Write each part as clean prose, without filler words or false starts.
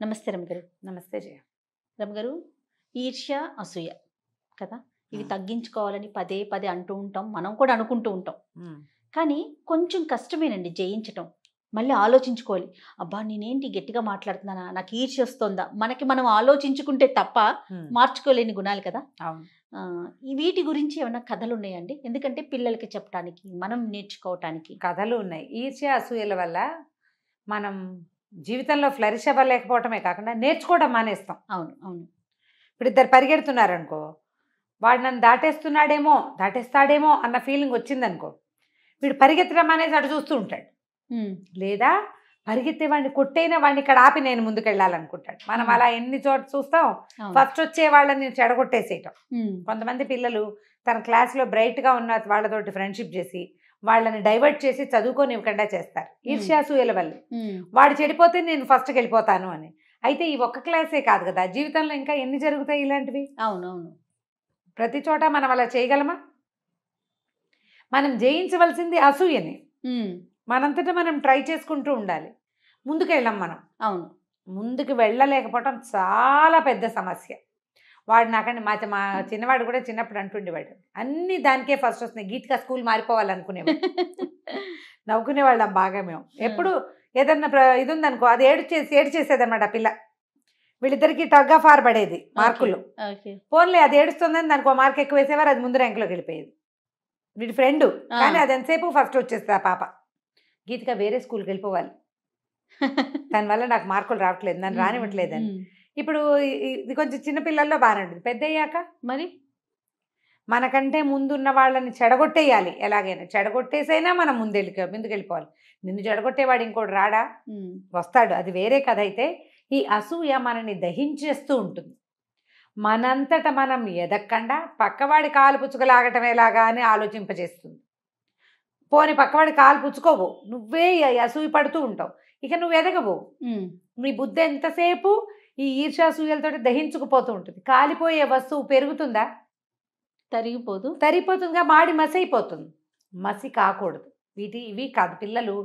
నమస్తే రమగారు. నమస్తే జయ. రమగారు, ఈర్ష్య, అసూయ కదా, ఇవి తగ్గించుకోవాలని పదే పదే అంటూ ఉంటాం, మనం కూడా అనుకుంటూ ఉంటాం. కానీ కొంచెం కష్టమేనండి జయించటం. మళ్ళీ ఆలోచించుకోవాలి. అబ్బా నేనేంటి గట్టిగా మాట్లాడుతున్నానా, నాకు ఈర్ష్య వస్తుందా, మనకి మనం ఆలోచించుకుంటే తప్ప మార్చుకోలేని గుణాలు కదా. ఈ వీటి గురించి ఏమైనా కథలు ఉన్నాయండి? ఎందుకంటే పిల్లలకి చెప్పడానికి, మనం నేర్చుకోవటానికి కథలు ఉన్నాయి. ఈర్ష్య అసూయల వల్ల మనం జీవితంలో ఫ్లరిష్ అవ్వలేకపోవటమే కాకుండా నేర్చుకోవడం మానేస్తాం. అవును అవును. ఇప్పుడు ఇద్దరు పరిగెడుతున్నారనుకో, వాడు నన్ను దాటేస్తాడేమో అన్న ఫీలింగ్ వచ్చిందనుకో, వీడు పరిగెత్తడం అనేది అటు చూస్తూ ఉంటాడు. లేదా పరిగెత్తే వాడిని కొట్టైనా వాడిని ఇక్కడ ఆపి నేను ముందుకెళ్ళాలనుకుంటాడు. మనం అలా ఎన్ని చోట చూస్తాం. ఫస్ట్ వచ్చే వాళ్ళని చెడగొట్టేసేయటం. కొంతమంది పిల్లలు తన క్లాస్లో బ్రైట్గా ఉన్న వాళ్ళతోటి ఫ్రెండ్షిప్ చేసి వాళ్ళని డైవర్ట్ చేసి చదువుకోనివ్వకుండా చేస్తారు. ఈర్ష్యాసూయల వల్ల. వాడు చెడిపోతే నేను ఫస్ట్కి వెళ్ళిపోతాను అని. అయితే ఈ ఒక్క క్లాసే కాదు కదా, జీవితంలో ఇంకా ఎన్ని జరుగుతాయి ఇలాంటివి. అవునవును. ప్రతి చోట మనం అలా చేయగలమా? మనం జయించవలసింది అసూయని. మనంతటా మనం ట్రై చేసుకుంటూ ఉండాలి. ముందుకెళ్ళాం మనం. అవును, ముందుకు వెళ్ళలేకపోవటం చాలా పెద్ద సమస్య. వాడు నాకండి మా చిన్నవాడు కూడా చిన్నప్పుడు అంటుండేవాడు, అన్నీ దానికే ఫస్ట్ వస్తున్నాయి, గీతిక స్కూల్ మారిపోవాలనుకునేవాడు. నవ్వుకునేవాళ్ళం బాగా మేము. ఎప్పుడు ఏదన్నా ఇది ఉందనుకో, అది ఏడ్చేసేదన్నమాట పిల్ల. వీళ్ళిద్దరికి టగ్ ఆఫ్ ఆర్ పడేది మార్కులు. ఫోన్లే అది ఏడుస్తుందని దానికి ఒక మార్క్ ఎక్కువ వేసేవారు, అది ముందు ర్యాంకులోకి వెళ్ళిపోయేది. వీడి ఫ్రెండ్ కానీ అది ఎంతసేపు ఫస్ట్ వచ్చేస్తుంది ఆ పాప. గీతిక వేరే స్కూల్కి వెళ్ళిపోవాలి, దానివల్ల నాకు మార్కులు రావట్లేదు, నన్ను రానివ్వట్లేదని. ఇప్పుడు ఇది కొంచెం చిన్నపిల్లల్లో బాగానే ఉంటుంది. పెద్ద అయ్యాక మరి మనకంటే ముందున్న వాళ్ళని చెడగొట్టేయాలి. ఎలాగైనా చెడగొట్టేసైనా మనం ముందుకెళ్ళిపోవాలి. నిన్ను చెడగొట్టేవాడు ఇంకోటి రాడా? వస్తాడు, అది వేరే కథ. అయితే ఈ అసూయ మనని దహించేస్తూ ఉంటుంది. మనంతట మనం ఎదక్కండా పక్కవాడి కాలు పుచ్చుకలాగటం ఎలాగా అని ఆలోచింపజేస్తుంది. పోని పక్కవాడి కాలు పుచ్చుకోవు, నువ్వే అసూయ పడుతూ ఉంటావు. ఇక నువ్వు ఎదగవు. నీ బుద్ధి ఎంతసేపు ఈ ఈర్ష్యాసూయలతో దహించుకుపోతూ ఉంటుంది. కాలిపోయే వస్తువు పెరుగుతుందా? తరిగిపోతుందిగా, మాడి మసి అయిపోతుంది. మసి కాకూడదు. ఇవి కాదు. పిల్లలు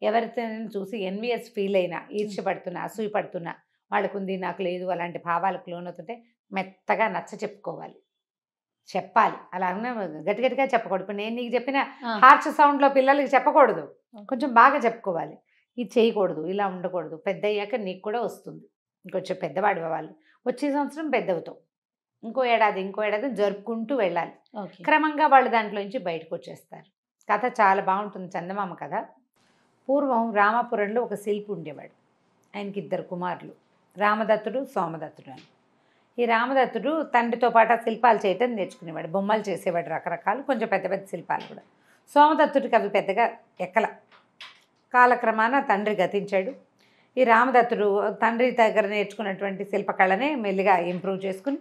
ఎవరితో చూసి ఎన్విఎస్ ఫీల్ అయినా, ఈర్ష్య పడుతున్నా, అసూయ పడుతున్నా, వాళ్ళకుంది నాకు లేదు అలాంటి భావాలకు లోనవుతుంటే మెత్తగా నచ్చ చెప్పుకోవాలి, చెప్పాలి. అలా గట్టిగా చెప్పకూడదు. ఇప్పుడు నేను నీకు చెప్పిన హార్ష్ సౌండ్లో పిల్లలకి చెప్పకూడదు, కొంచెం బాగా చెప్పుకోవాలి. ఇది చేయకూడదు, ఇలా ఉండకూడదు. పెద్ద అయ్యాక నీకు కూడా వస్తుంది. ఇంకొంచెం పెద్దవాడు అవ్వాలి, వచ్చే సంవత్సరం పెద్దవుతావు, ఇంకో ఏడాది జరుపుకుంటూ వెళ్ళాలి. క్రమంగా వాళ్ళు దాంట్లో నుంచి బయటకు వచ్చేస్తారు. కథ చాలా బాగుంటుంది, చందమామ కథ. పూర్వం రామాపురంలో ఒక శిల్పి ఉండేవాడు. ఆయనకి 2 కుమారులు, రామదత్తుడు, సోమదత్తుడు అని. ఈ రామదత్తుడు తండ్రితో పాటు శిల్పాలు చేయటం నేర్చుకునేవాడు, బొమ్మలు చేసేవాడు, రకరకాలు, కొంచెం పెద్ద పెద్ద శిల్పాలు కూడా. సోమదత్తుడికి అవి పెద్దగా ఎక్కల. కాలక్రమాన తండ్రి గతించాడు. ఈ రామదత్తుడు తండ్రి దగ్గర నేర్చుకున్నటువంటి శిల్పకళనే మెల్లిగా ఇంప్రూవ్ చేసుకుని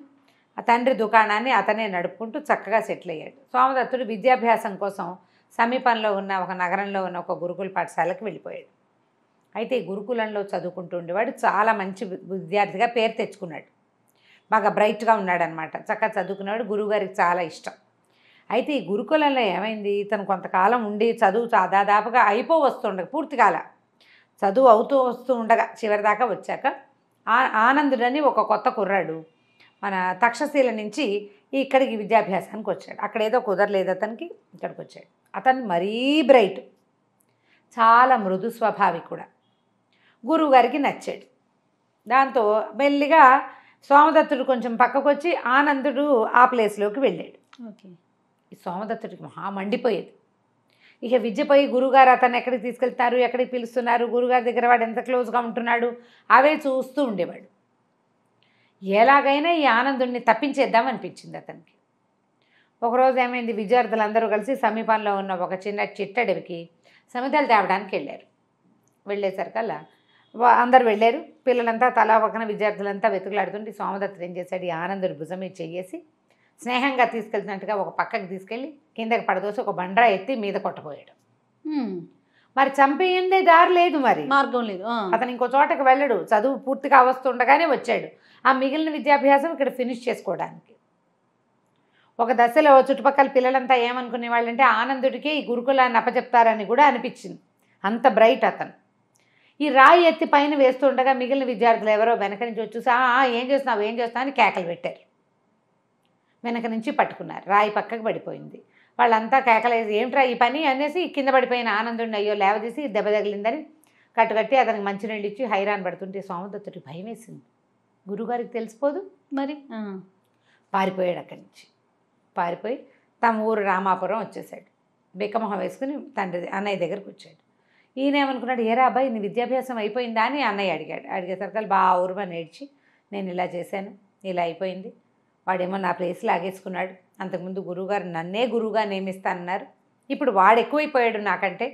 ఆ తండ్రి దుకాణాన్ని అతనే నడుపుకుంటూ చక్కగా సెటిల్ అయ్యాడు. సోమదత్తుడు విద్యాభ్యాసం కోసం సమీపంలో ఉన్న ఒక నగరంలో ఉన్న ఒక గురుకుల పాఠశాలకు వెళ్ళిపోయాడు. అయితే ఈ గురుకులంలో చదువుకుంటూ ఉండేవాడు. చాలా మంచి విద్యార్థిగా పేరు తెచ్చుకున్నాడు, బాగా బ్రైట్గా ఉన్నాడనమాట, చక్కగా చదువుకున్నాడు. గురువుగారికి చాలా ఇష్టం. అయితే ఈ గురుకులంలో ఏమైంది, ఇతను కొంతకాలం ఉండి చదువు దాదాపుగా వస్తుండగా, పూర్తికాల చదువు వస్తూ ఉండగా చివరిదాకా వచ్చాక ఆనందుడని ఒక కొత్త కుర్రాడు మన తక్షశీల నుంచి ఇక్కడికి విద్యాభ్యాసానికి వచ్చాడు. అక్కడ ఏదో కుదరలేదు అతనికి, ఇక్కడికి వచ్చాడు. అతను మరీ బ్రైట్, చాలా మృదు స్వభావి కూడా. గురువుగారికి నచ్చాడు. దాంతో మెల్లిగా సోమదత్తుడు కొంచెం పక్కకు వచ్చి ఆనందుడు ఆ ప్లేస్లోకి వెళ్ళాడు. ఈ సోమదత్తుడికి మహా మండిపోయేది. ఇక విద్యపోయి గురువుగారు అతను ఎక్కడికి తీసుకెళ్తారు, ఎక్కడికి పిలుస్తున్నారు, గురుగారి దగ్గర వాడు ఎంత క్లోజ్గా ఉంటున్నాడు, అవే చూస్తూ ఉండేవాడు. ఎలాగైనా ఈ ఆనందుడిని తప్పించేద్దామనిపించింది అతనికి. ఒకరోజు ఏమైంది, విద్యార్థులందరూ కలిసి సమీపంలో ఉన్న ఒక చిన్న చిట్టడవికి సమితలు తేవడానికి వెళ్ళారు. వెళ్ళేసరికల్లా అందరు వెళ్ళారు. పిల్లలంతా తలా పక్కన విద్యార్థులంతా వెతుకులాడుతుంటే సోమదత్తుడు ఏం చేశాడు, ఈ ఆనందుడి భుజం మీద చెయ్యేసి స్నేహంగా తీసుకెళ్తున్నట్టుగా ఒక పక్కకి తీసుకెళ్ళి కిందకి పడదోసి ఒక బండ్రా ఎత్తి మీద కొట్టబోయాడు. మరి చంపేయందే దారి లేదు, మరి మార్గం లేదు. అతను ఇంకో చోటకి వెళ్ళడు, చదువు పూర్తిగా వస్తుండగానే వచ్చాడు ఆ మిగిలిన విద్యాభ్యాసం ఇక్కడ ఫినిష్ చేసుకోవడానికి. ఒక దశలో చుట్టుపక్కల పిల్లలంతా ఏమనుకునే వాళ్ళంటే ఆనందుడికి ఈ గురుకులాన్ని అప్పచెప్తారని కూడా అనిపించింది, అంత బ్రైట్ అతను. ఈ రాయి ఎత్తి పైన వేస్తుండగా మిగిలిన విద్యార్థులు ఎవరో వెనక నుంచి వచ్చి చూసి ఏం చేస్తున్నావు అని కేకలు పెట్టారు. వెనక నుంచి పట్టుకున్నారు. రాయి పక్కకు పడిపోయింది. వాళ్ళంతా కేకలేసి ఏమిట్రా ఈ పని అనేసి కింద పడిపోయిన ఆనందుడిని అయ్యో లేవదీసి దెబ్బ తగిలిందని కట్టుకట్టి అతనికి మంచినీళ్ళు ఇచ్చి హైరాన్ పడుతుంటే సోమదత్తుడికి భయం వేసింది. గురుగారికి తెలిసిపోదు మరి. పారిపోయాడు అక్కడి నుంచి. పారిపోయి తమ ఊరు రామాపురం వచ్చేసాడు. బిక్కమొహం వేసుకుని తండ్రి అన్నయ్య దగ్గరకు వచ్చాడు. ఈయన ఏమనుకున్నాడు, ఏరా అబ్బాయి నీ విద్యాభ్యాసం అయిపోయిందా అని అన్నయ్య అడిగాడు. అడిగేసరికి బాగా ఊరుమని ఏడ్చి నేను ఇలా చేశాను, ఇలా అయిపోయింది. వాడేమో నా ప్లేస్ లాగేసుకున్నాడు. అంతకుముందు గురువుగారు నన్నే గురువుగా నియమిస్తానన్నారు. ఇప్పుడు వాడు ఎక్కువైపోయాడు నాకంటే.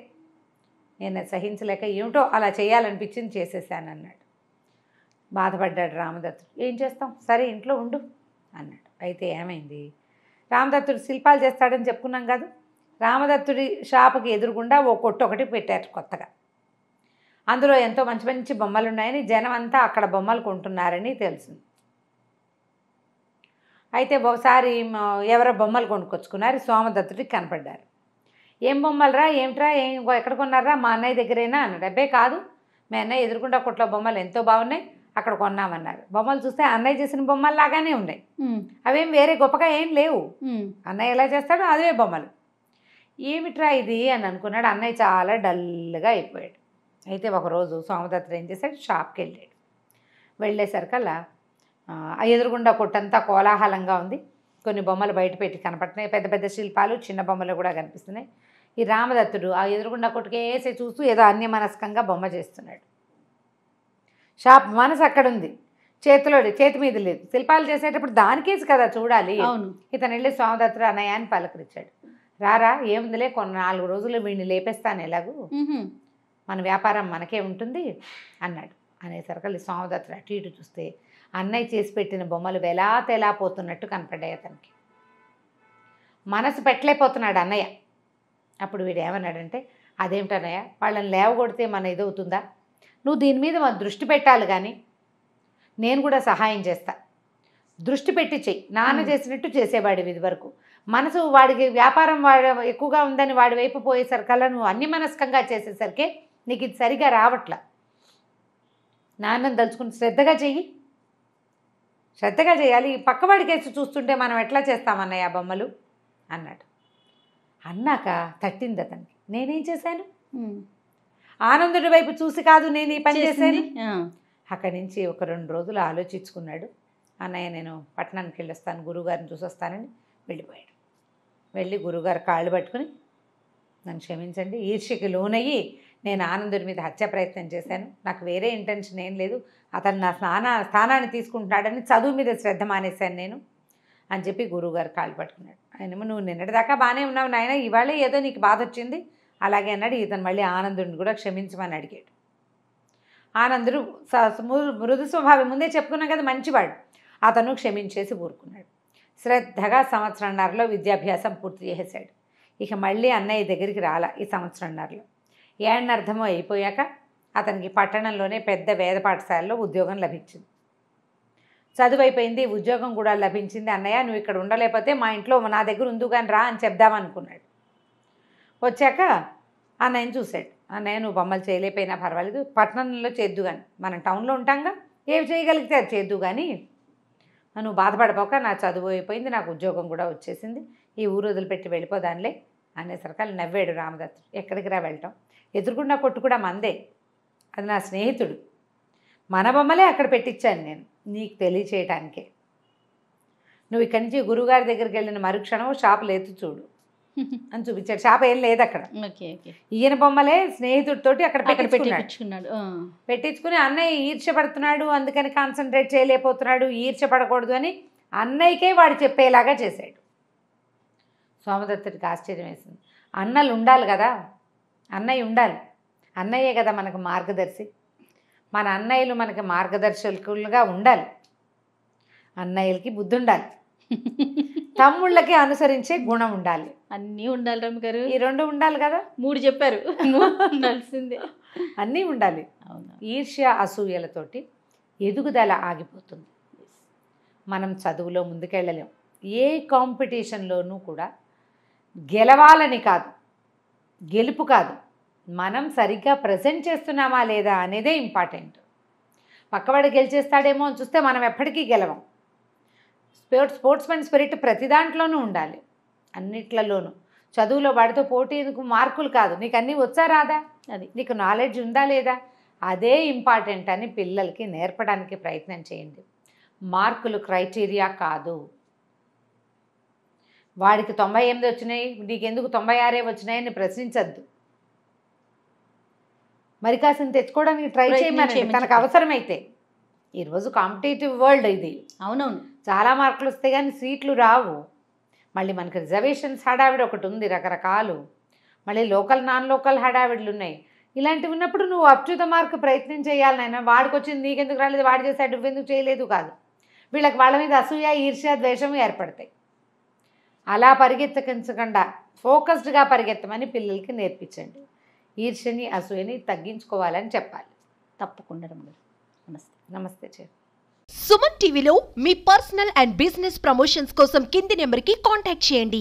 నేను సహించలేక ఏమిటో అలా చేయాలనిపించింది చేసేసాను అన్నాడు. బాధపడ్డాడు రామదత్తుడు. ఏం చేస్తాం, సరే ఇంట్లో ఉండు అన్నాడు. అయితే ఏమైంది, రామదత్తుడు శిల్పాలు చేస్తాడని చెప్పుకున్నాం కదా. రామదత్తుడి షాపుకి ఎదురుగుండా ఓ కొట్టు ఒకటి పెట్టారు కొత్తగా. అందులో ఎంతో మంచి మంచి బొమ్మలు ఉన్నాయని జనం అంతా అక్కడ బొమ్మలు కొంటున్నారని తెలిసింది. అయితే ఒకసారి ఎవరో బొమ్మలు కొనుక్కొచ్చుకున్నారు. సోమదత్తుడికి కనపడ్డారు. ఏం బొమ్మలరా, ఏమిట్రా, ఎక్కడ కొన్నారా, మా అన్నయ్య దగ్గరేనా అన్నాడు. అబ్బే కాదు, మీ అన్నయ్య ఎదురుకుండా కొట్లో బొమ్మలు ఎంతో బాగున్నాయి, అక్కడ కొన్నామన్నారు. బొమ్మలు చూస్తే అన్నయ్య చేసిన బొమ్మలు లాగానే ఉన్నాయి, అవేం వేరే గొప్పగా ఏం లేవు. అన్నయ్య ఎలా చేస్తాడో అదే బొమ్మలు. ఏమిట్రా ఇది అని అనుకున్నాడు. అన్నయ్య చాలా డల్గా అయిపోయాడు. అయితే ఒకరోజు సోమదత్తుడు ఏం చేశాడు, షాప్కి వెళ్ళాడు. వెళ్ళేసరికల్లా ఎదురుగుండా కొట్టంతా కోలాహలంగా ఉంది. కొన్ని బొమ్మలు బయట పెట్టి కనపడుతున్నాయి, పెద్ద పెద్ద శిల్పాలు, చిన్న బొమ్మలు కూడా కనిపిస్తున్నాయి. ఈ రామదత్తుడు ఆ ఎదురుగుండా కొట్టుకేసి చూస్తూ ఏదో అన్యమనస్కంగా బొమ్మ చేస్తున్నాడు. షాప్ మనసు అక్కడుంది, చేతి మీద లేదు. శిల్పాలు చేసేటప్పుడు దానికేసి కదా చూడాలి. ఇతను వెళ్ళి సోమదత్తుడు అన్నయ్య అని పలకరించాడు. రారా, ఏముందిలే, కొన్ని 4 రోజులు వీడిని లేపేస్తాను, ఎలాగూ మన వ్యాపారం మనకే ఉంటుంది అన్నాడు. అనేసరికి సోమదత్తుడు అటు ఇటు చూస్తే అన్నయ్య చేసి పెట్టిన బొమ్మలు వెలా తెలా పోతున్నట్టు కనపడ్డాయి అతనికి. మనసు పెట్టలేకపోతున్నాడు అన్నయ్య. అప్పుడు వీడు ఏమన్నాడంటే, అదేమిటన్నయ్య, వాళ్ళని లేవగొడితే మన ఇదవుతుందా, నువ్వు దీని మీద మన దృష్టి పెట్టాలి, కానీ నేను కూడా సహాయం చేస్తా, దృష్టి పెట్టి చెయ్యి. నాన్న చేసినట్టు చేసేవాడివి ఇది వరకు. మనసు వాడికి వ్యాపారం ఎక్కువగా ఉందని వాడి వైపు పోయేసరికల్లా నువ్వు అన్యమనస్కంగా చేసేసరికి నీకు ఇది సరిగా రావట్లా. నాన్నని తలుచుకుని శ్రద్ధగా చెయ్యి, శ్రద్ధగా చేయాలి. పక్కవాడి కేసు చూస్తుంటే మనం ఎట్లా చేస్తామన్నయ్య బొమ్మలు అన్నాడు. అన్నాక తట్టింది అతనికి. నేనేం చేశాను, ఆనందుడి వైపు చూసి కాదు నేను ఈ పని చేశాను. అక్కడి నుంచి ఒక 2 రోజులు ఆలోచించుకున్నాడు. అన్నయ్య నేను పట్టణానికి వెళ్ళొస్తాను, గురువుగారిని చూసొస్తానని వెళ్ళిపోయాడు. వెళ్ళి గురువుగారు కాళ్ళు పట్టుకుని నన్ను క్షమించండి, ఈర్ష్యకి లోనయ్యి నేను ఆనందుడి మీద హత్య ప్రయత్నం చేశాను, నాకు వేరే ఇంటెన్షన్ ఏం లేదు, అతను నా స్థానాన్ని తీసుకుంటున్నాడని చదువు మీద శ్రద్ధ మానేశాను నేను అని చెప్పి గురువుగారు కాళ్ళు పట్టుకున్నాడు. ఆయనేమో నువ్వు నిన్నటిదాకా బాగానే ఉన్నావు నాయన, ఇవాళే ఏదో నీకు బాధ వచ్చింది అలాగే అన్నాడు. ఇతను మళ్ళీ ఆనందుడిని కూడా క్షమించమని అడిగాడు. ఆనందుడు మృదు స్వభావం, ముందే చెప్పుకున్నాం కదా, మంచివాడు. అతను క్షమించేసి ఊరుకున్నాడు. శ్రద్ధగా 1.5 విద్యాభ్యాసం పూర్తి చేసేశాడు. ఇక మళ్ళీ అన్నయ్య దగ్గరికి రాలా ఈ 1.5 ఏడనర్థమో అయిపోయాక అతనికి పట్టణంలోనే పెద్ద వేద పాఠశాలలో ఉద్యోగం లభించింది. చదువు అయిపోయింది, ఉద్యోగం కూడా లభించింది. అన్నయ్య నువ్వు ఇక్కడ ఉండలేకపోతే మా ఇంట్లో నా దగ్గర ఉందుగాని రా అని చెప్దామనుకున్నాడు. వచ్చాక అన్నయ్యని చూశాడు. అన్నయ్య నువ్వు బొమ్మలు చేయలేకపోయినా పర్వాలేదు, పట్టణంలో చేద్దు కానీ, మనం టౌన్లో ఉంటాంగా, ఏవి చేయగలిగితే అది చేద్దు కానీ నువ్వు బాధపడిపోక, నా చదువు అయిపోయింది, నాకు ఉద్యోగం కూడా వచ్చేసింది, ఈ ఊరు వదిలిపెట్టి వెళ్ళిపోదానిలే అనేసరికి నవ్వాడు రామదత్తుడు. ఎక్కడికి రా వెళ్ళటం, ఎదురుకుండా కొట్టు కూడా మందే, అది నా స్నేహితుడు, మన బొమ్మలే అక్కడ పెట్టించాను నేను నీకు తెలియచేయటానికే. నువ్వు ఇక్కడి నుంచి గురువుగారి దగ్గరికి వెళ్ళిన మరుక్షణం షాపు లేదు చూడు అని చూపించాడు. షాప్ ఏం లేదు అక్కడ. ఈయన బొమ్మలే స్నేహితుడితోటి అక్కడ పెట్టించుకున్నాడు. పెట్టించుకుని అన్నయ్య ఈర్ష్యపడుతున్నాడు, అందుకని కాన్సన్ట్రేట్ చేయలేకపోతున్నాడు, ఈర్ష్యపడకూడదు అని అన్నయ్యకే వాడు చెప్పేలాగా చేశాడు. సోమదత్తుడికి ఆశ్చర్యం వేసింది. అన్నలు ఉండాలి కదా, అన్నయ్య ఉండాలి, అన్నయ్యే కదా మనకు మార్గదర్శి, మన అన్నయ్యలు మనకి మార్గదర్శకులుగా ఉండాలి, అన్నయ్యలకి బుద్ధి ఉండాలి, తమ్ముళ్ళకి అనుసరించే గుణం ఉండాలి, అన్నీ ఉండాలి రమ్య గారు. ఈ 2 ఉండాలి కదా, 3 చెప్పారు, ఉండాల్సిందే, అన్నీ ఉండాలి. ఈర్ష్య అసూయలతోటి ఎదుగుదల ఆగిపోతుంది. మనం చదువులో ముందుకెళ్ళలేం. ఏ కాంపిటీషన్లోనూ కూడా గెలవాలని కాదు, గెలుపు కాదు, మనం సరిగ్గా ప్రజెంట్ చేస్తున్నామా లేదా అనేదే ఇంపార్టెంట్. పక్కవాడు గెలిచేస్తాడేమో అని చూస్తే మనం ఎప్పటికీ గెలవం. స్పోర్ట్స్మెన్ స్పిరిట్ ప్రతి దాంట్లోనూ ఉండాలి, అన్నిట్లలోనూ. చదువులో వాడితో పోటీ ఎందుకు, మార్కులు కాదు, నీకు అన్నీ వచ్చా రాదా, అది నీకు నాలెడ్జ్ ఉందా లేదా, అదే ఇంపార్టెంట్ అని పిల్లలకి నేర్పడానికి ప్రయత్నం చేయండి. మార్కులు క్రైటీరియా కాదు. వాడికి 98 వచ్చినాయి, నీకెందుకు 96 వచ్చినాయని ప్రశ్నించద్దు. మరి కాసిన తెచ్చుకోవడానికి ట్రై చేయమని తనకు అవసరమైతే. ఈరోజు కాంపిటేటివ్ వరల్డ్ ఇది. అవునవును, చాలా మార్కులు వస్తే కానీ సీట్లు రావు. మళ్ళీ మనకి రిజర్వేషన్స్ హడావిడి ఒకటి ఉంది, రకరకాలు. మళ్ళీ లోకల్ నాన్ లోకల్ హడావిడులు ఉన్నాయి. ఇలాంటివి ఉన్నప్పుడు నువ్వు అప్ టు ద మార్క్ ప్రయత్నం చేయాలి నాయన. వాడికి వచ్చింది నీకెందుకు రాలేదు, వాడు చేశాడు నువ్వెందుకు చేయలేదు కాదు. వీళ్ళకి వాళ్ళ మీద అసూయ, ఈర్ష్య, ద్వేషం ఏర్పడతాయి. అలా పరిగెత్తకించకుండా ఫోకస్డ్గా పరిగెత్తమని పిల్లలకి నేర్పించండి. ఈర్ష్యని, అసూయని తగ్గించుకోవాలని చెప్పాలి. తప్పకుండా రమగారు. నమస్తే. నమస్తే చే. సుమన్ టీవీలో మీ పర్సనల్ అండ్ బిజినెస్ ప్రమోషన్స్ కోసం కింది నెంబర్కి కాంటాక్ట్ చేయండి.